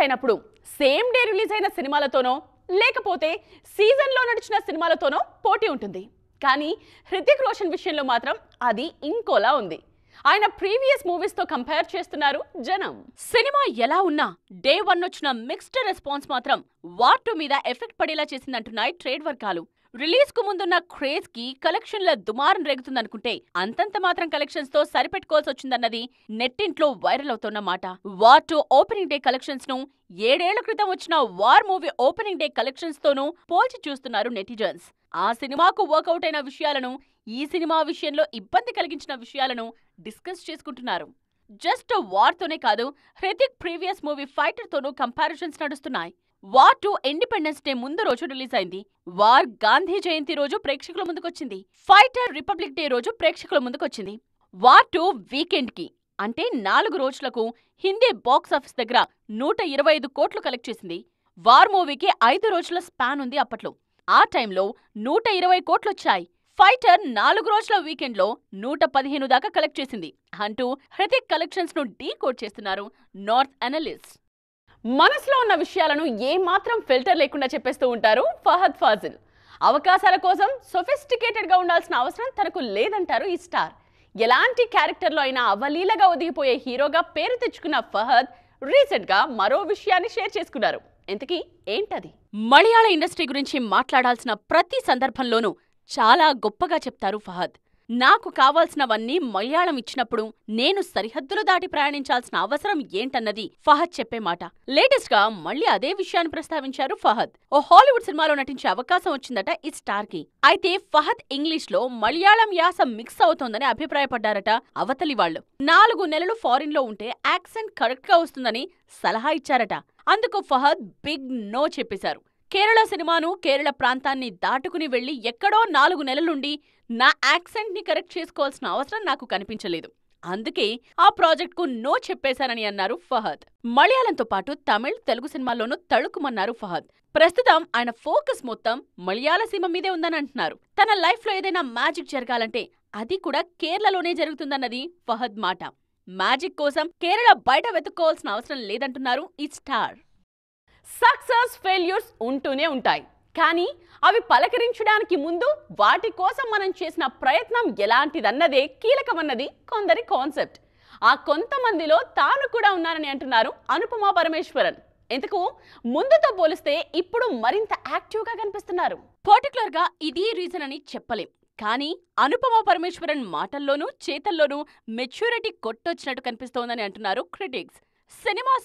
అయినప్పుడు same day release అయిన సినిమాలతోనో లేకపోతే సీజన్లో నడిచిన సినిమాలతోనో పోటీ ఉంటుంది. కానీ హృతిక్ రోషన్ విషయంలో మాత్రం అది ఇంకోలా ఉంది. ఆయన ప్రీవియస్ మూవీస్ తో కంపేర్ చేస్తున్నారు జనం. సినిమా ఎలా ఉన్నా డే 1 వచ్చిన మిక్స్డ్ రెస్పాన్స్ మాత్రం వార్ 2 మీద ఎఫెక్ట్ పడేలా చేసిందంటున్నాయి ట్రేడ్ వర్గాలు. రిలీజ్ కు ముందున్న క్రేజ్ కి కలెక్షన్ల దుమారం రేగుతుందనుకుంటే అంతంత మాత్రం కలెక్షన్స్ తో సరిపెట్టుకోవాల్సి వచ్చిందన్నది నెట్టింట్లో వైరల్ అవుతున్న మాట. వార్ 2 ఓపెనింగ్ డే కలెక్షన్స్ ను 7 ఏళ్ల క్రితం వచ్చిన war movie opening day collections తోనూ పోల్చి చూస్తున్నారు నెటిజన్స్. ఆ సినిమాకు వర్కౌట్ అయిన విషయాలను, ఈ సినిమా విషయంలో ఇబ్బంది కలిగించిన విషయాలను డిస్కస్ చేసుకుంటున్నారు. జస్ట్ వార్ తోనే కాదు, హృతిక్ ప్రీవియస్ మూవీ ఫైటర్ తోనూ కంపారిజన్స్ నడుస్తున్నాయి. వార్ 2 ఇండిపెండెన్స్ డే ముందు రోజు రిలీజ్ అయింది. వార్ గాంధీ జయంతి రోజు ప్రేక్షకుల ముందుకొచ్చింది. ఫైటర్ రిపబ్లిక్ డే రోజు ప్రేక్షకుల ముందుకొచ్చింది. వార్ 2 వీకెండ్ కి అంటే 4 రోజులకు హిందీ బాక్సాఫీస్ దగ్గర 125 కోట్లు కలెక్ట్ చేసింది. వార్ మూవీకి 5 రోజుల స్పాన్ ఉంది అప్పట్లో. ఆ టైంలో 120 కోట్లొచ్చాయి. ఫైటర్ 4 రోజుల వీకెండ్లో 115 దాకా కలెక్ట్ చేసింది అంటూ హృతిక్ కలెక్షన్స్ ను డీకోడ్ చేస్తున్నారు నార్త్ అనలిస్ట్. మనసులో ఉన్న విషయాలను ఏమాత్రం ఫిల్టర్ లేకుండా చెప్పేస్తూ ఉంటారు ఫహద్ ఫాజిల్. అవకాశాల కోసం సొఫిస్టికేటెడ్ గా ఉండాల్సిన అవసరం తనకు లేదంటారు ఈ స్టార్. ఎలాంటి క్యారెక్టర్లో అయినా అవలీలగా ఒదిగిపోయే హీరోగా పేరు తెచ్చుకున్న ఫహద్ రీసెంట్ గా మరో విషయాన్ని షేర్ చేసుకున్నారు. ఇంతకీ ఏంటది? మలయాళ ఇండస్ట్రీ గురించి మాట్లాడాల్సిన ప్రతి సందర్భంలోనూ చాలా గొప్పగా చెప్తారు ఫహద్. నాకు కావాల్సినవన్నీ మలయాళం ఇచ్చినప్పుడు నేను సరిహద్దులు దాటి ప్రయాణించాల్సిన అవసరం ఏంటన్నది ఫహద్ చెప్పే మాట. లేటెస్ట్ గా మళ్ళీ అదే విషయాన్ని ప్రస్తావించారు ఫహద్. ఓ హాలీవుడ్ సినిమాలో నటించే అవకాశం వచ్చిందట ఈ స్టార్ కి. అయితే ఫహద్ ఇంగ్లీష్ లో మలయాళం యాస మిక్స్ అవుతోందని అభిప్రాయపడ్డారట అవతలి వాళ్ళు. 4 నెలలు ఫారిన్ లో ఉంటే యాక్సెంట్ కరెక్ట్ గా వస్తుందని సలహా ఇచ్చారట. అందుకు ఫహద్ బిగ్ నో చెప్పేశారు. కేరళ సినిమాను, కేరళ ప్రాంతాన్ని దాటుకుని వెళ్లి ఎక్కడో 4 నెలలుండి నా యాక్సెంట్ ని కరెక్ట్ చేసుకోవాల్సిన అవసరం నాకు కనిపించలేదు. అందుకే ఆ ప్రాజెక్ట్ కు నో చెప్పేశానని అన్నారు ఫహద్. మలయాళంతో పాటు తమిళ్, తెలుగు సినిమాల్లోనూ తళుకుమన్నారు ఫహద్. ప్రస్తుతం ఆయన ఫోకస్ మొత్తం మలయాళ సీమ మీదే ఉందని అంటున్నారు. తన లైఫ్ లో ఏదైనా మ్యాజిక్ జరగాలంటే అది కూడా కేరళలోనే జరుగుతుందన్నది ఫహద్ మాట. మ్యాజిక్ కోసం కేరళ బయట వెతుక్కోవాల్సిన అవసరం లేదంటున్నారు ఈ స్టార్. సక్సెస్, ఫెయిల్యూర్స్ ఉంటూనే ఉంటాయి. కానీ అవి పలకరించడానికి ముందు వాటి కోసం మనం చేసిన ప్రయత్నం ఎలాంటిదన్నదే కీలకమన్నది కొందరి కాన్సెప్ట్. ఆ కొంతమందిలో తాను కూడా ఉన్నానని అంటున్నారు అనుపమ పరమేశ్వరన్. ఇంతకు ముందుతో పోలిస్తే ఇప్పుడు మరింత యాక్టివ్గా కనిపిస్తున్నారు. పర్టికులర్ గా ఇది రీజన్ అని చెప్పలేం. కానీ అనుపమ పరమేశ్వరన్ మాటల్లోనూ చేతల్లోనూ మెచ్యూరిటీ కొట్టొచ్చినట్టు కనిపిస్తోందని అంటున్నారు క్రిటిక్స్.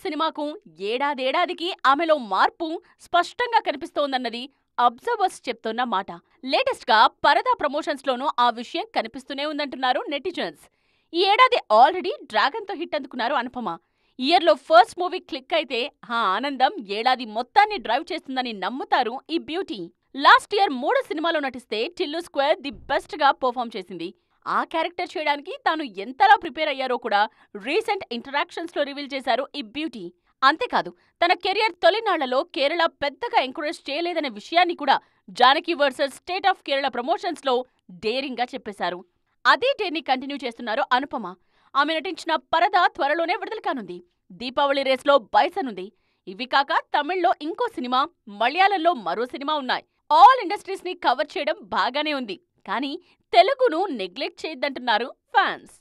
సినిమాకు ఏడాదికి ఆమెలో మార్పు స్పష్టంగా కనిపిస్తోందన్నది అబ్జర్వర్స్ చెప్తున్న మాట. లేటెస్ట్ గా పరదా ప్రమోషన్స్ లోనూ ఆ విషయం కనిపిస్తూనే ఉందంటున్నారు నెటిజన్స్. ఈ ఏడాది ఆల్రెడీ డ్రాగన్ తో హిట్ అందుకున్నారు అనుపమ. ఇయర్ లో ఫస్ట్ మూవీ క్లిక్ అయితే ఆ ఆనందం ఏడాది మొత్తాన్ని డ్రైవ్ చేస్తుందని నమ్ముతారు ఈ బ్యూటీ. లాస్ట్ ఇయర్ 3 సినిమాలో నటిస్తే టిల్లు స్క్వేర్ ది బెస్ట్ గా పర్ఫామ్ చేసింది. ఆ క్యారెక్టర్ చేయడానికి తాను ఎంతలా ప్రిపేర్ అయ్యారో కూడా రీసెంట్ ఇంటరాక్షన్స్ లో రివీల్ చేశారు ఈ బ్యూటీ. అంతేకాదు, తన కెరియర్ తొలినాళ్లలో కేరళ పెద్దగా ఎంకరేజ్ చేయలేదనే విషయాన్ని కూడా Janaki versus state of Kerala promotions లో డేరింగ్ గా చెప్పేశారు. అదే డేర్ని కంటిన్యూ చేస్తున్నారు అనుపమ. ఆమె నటించిన పరదా త్వరలోనే విడుదల కానుంది. దీపావళి రేస్ లో బైసన్ ఉంది. ఇవి కాక తమిళ్లో ఇంకో సినిమా, మలయాళంలో మరో సినిమా ఉన్నాయి. ఆల్ ఇండస్ట్రీస్ ని కవర్ చేయడం బాగానే ఉంది. కానీ తెలుగును నెగ్లెక్ట్ చేయొద్దంటున్నారు ఫ్యాన్స్.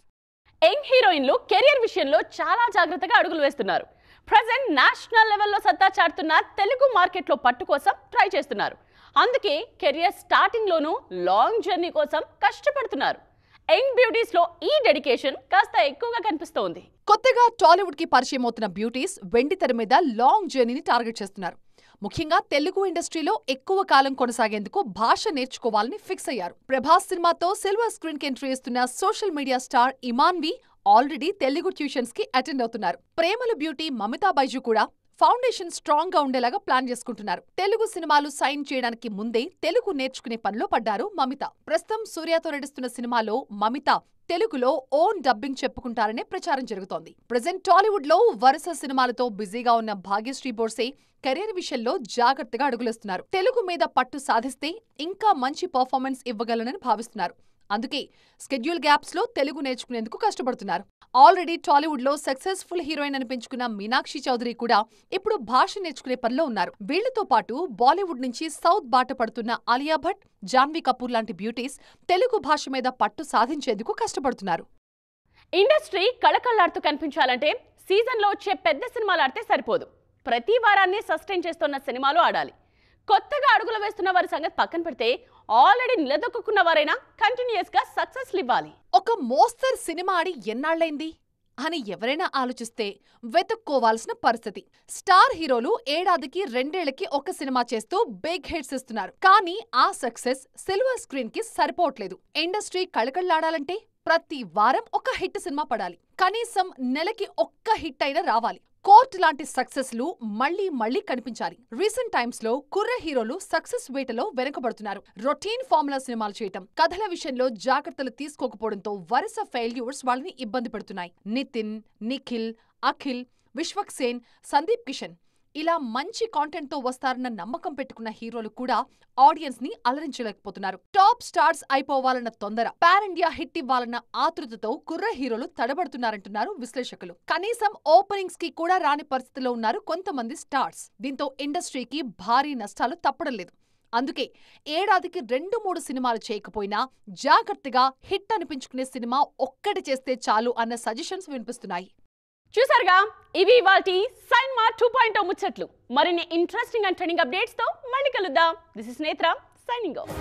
యంగ్ హీరోయిన్లు కెరియర్ విషయంలో చాలా జాగ్రత్తగా అడుగులు వేస్తున్నారు. ప్రెజెంట్ నేషనల్ లెవెల్లో సత్తా చాటుతున్న తెలుగు మార్కెట్లో పట్టు కోసం ట్రై చేస్తున్నారు. అందుకే కెరియర్ స్టార్టింగ్ లోనూ లాంగ్ జర్నీ కోసం కష్టపడుతున్నారు. యంగ్ బ్యూటీస్ లో ఈ డెడికేషన్ కాస్త ఎక్కువగా కనిపిస్తోంది. కొత్తగా టాలీవుడ్ కి పరిచయం అవుతున్న బ్యూటీస్ వెండితెర మీద లాంగ్ జర్నీని టార్గెట్ చేస్తున్నారు. ముఖ్యంగా తెలుగు ఇండస్ట్రీలో ఎక్కువ కాలం కొనసాగేందుకు భాష నేర్చుకోవాలని ఫిక్స్ అయ్యారు. ప్రభాస్ సినిమాతో సిల్వర్ స్క్రీన్ కి ఎంట్రీ ఇస్తున్న social media star Imanvi already Telugu tuitions కి అటెండ్ అవుతున్నారు. ప్రేమల బ్యూటీ మమితా బైజు కూడా ఫౌండేషన్ స్ట్రాంగ్ గా ఉండేలాగా ప్లాన్ చేసుకుంటున్నారు. తెలుగు సినిమాలు సైన్ చేయడానికి ముందే తెలుగు నేర్చుకునే పనిలో పడ్డారు మమిత. ప్రస్తుతం సూర్యతో నటిస్తున్న సినిమాలో మమిత తెలుగులో ఓన్ డబ్బింగ్ చెప్పుకుంటారనే ప్రచారం జరుగుతోంది. ప్రెజెంట్ టాలీవుడ్ లో వరుస సినిమాలతో బిజీగా ఉన్న భాగ్యశ్రీ బోర్సే కెరీర్ విషయంలో జాగ్రత్తగా అడుగులేస్తున్నారు. తెలుగు మీద పట్టు సాధిస్తే ఇంకా మంచి పర్ఫార్మెన్స్ ఇవ్వగలనని భావిస్తున్నారు. అందుకే స్కెడ్యూల్ గ్యాప్స్ లో తెలుగు నేర్చుకునేందుకు కష్టపడుతున్నారు. ఆల్రెడీ టాలీవుడ్ లో సక్సెస్ఫుల్ హీరోయిన్ అనిపించుకున్న మీనాక్షి చౌదరి కూడా ఇప్పుడు భాష నేర్చుకునే పనిలో ఉన్నారు. వీళ్లతో పాటు బాలీవుడ్ నుంచి సౌత్ బాట పడుతున్న ఆలియా భట్, జాన్వీ కపూర్ లాంటి బ్యూటీస్ తెలుగు భాష మీద పట్టు సాధించేందుకు కష్టపడుతున్నారు. ఇండస్ట్రీ కళకళ్లాడుతూ కనిపించాలంటే సీజన్లో వచ్చే పెద్ద సినిమాలు ఆడితే సరిపోదు. ప్రతి వారాన్ని సస్టైన్ చేస్తున్న సినిమాలు ఆడాలి. కొత్తగా అడుగులు వేస్తున్న వారి సంగతి పక్కన పెడితే ఆల్రెడీ నిలదొక్కున్న వారైనా కంటిన్యూస్గా సక్సెస్లు ఇవ్వాలి. ఒక మోస్తరు సినిమా ఆడి ఎన్నాళ్లైంది అని ఎవరైనా ఆలోచిస్తే వెతుక్కోవాల్సిన పరిస్థితి. స్టార్ హీరోలు ఏడాదికి 2 ఏళ్లకి ఒక సినిమా చేస్తూ బిగ్ హిట్స్ ఇస్తున్నారు. కానీ ఆ సక్సెస్ సిల్వర్ స్క్రీన్ కి సరిపోవట్లేదు. ఇండస్ట్రీ కళకళ్లాడాలంటే ప్రతి వారం ఒక హిట్ సినిమా పడాలి. కనీసం నెలకి ఒక్క హిట్ అయినా రావాలి. కోర్ట్ లాంటి సక్సెస్లు మళ్లీ మళ్లీ కనిపించాలి. రీసెంట్ టైమ్స్ లో కుర్ర హీరోలు సక్సెస్ వేటలో వెనకబడుతున్నారు. రొటీన్ ఫార్ములా సినిమాలు చేయటం, కథల విషయంలో జాగ్రత్తలు తీసుకోకపోవడంతో వరుస ఫెయిల్యూర్స్ వాళ్ళని ఇబ్బంది పెడుతున్నాయి. నితిన్, నిఖిల్, అఖిల్, విశ్వక్సేన్, సందీప్ కిషన్ ఇలా మంచి కాంటెంట్ తో వస్తారన్న నమ్మకం పెట్టుకున్న హీరోలు కూడా ఆడియన్స్ ని అలరించలేకపోతున్నారు. టాప్ స్టార్స్ అయిపోవాలన్న తొందర, పాన్ ఇండియా హిట్ ఇవ్వాలన్న ఆతృతతో కుర్ర హీరోలు తడబడుతున్నారంటున్నారు విశ్లేషకులు. కనీసం ఓపెనింగ్స్ కి కూడా రాని పరిస్థితిలో ఉన్నారు కొంతమంది స్టార్స్. దీంతో ఇండస్ట్రీకి భారీ నష్టాలు తప్పడం లేదు. అందుకే ఏడాదికి 2-3 సినిమాలు చేయకపోయినా జాగ్రత్తగా హిట్ అనిపించుకునే సినిమా ఒక్కటి చేస్తే చాలు అన్న సజెషన్స్ వినిపిస్తున్నాయి. చూసారుగా, ఇవి ఇవాల్టి సైన్మా 2.0 ముచ్చట్లు. మరిన్ని ఇంట్రెస్టింగ్ అండ్ ట్రెండింగ్ అప్డేట్స్ తో మళ్ళీ కలుద్దాం. దిస్ ఇస్ నేత్ర సైనింగ్ ఆఫ్.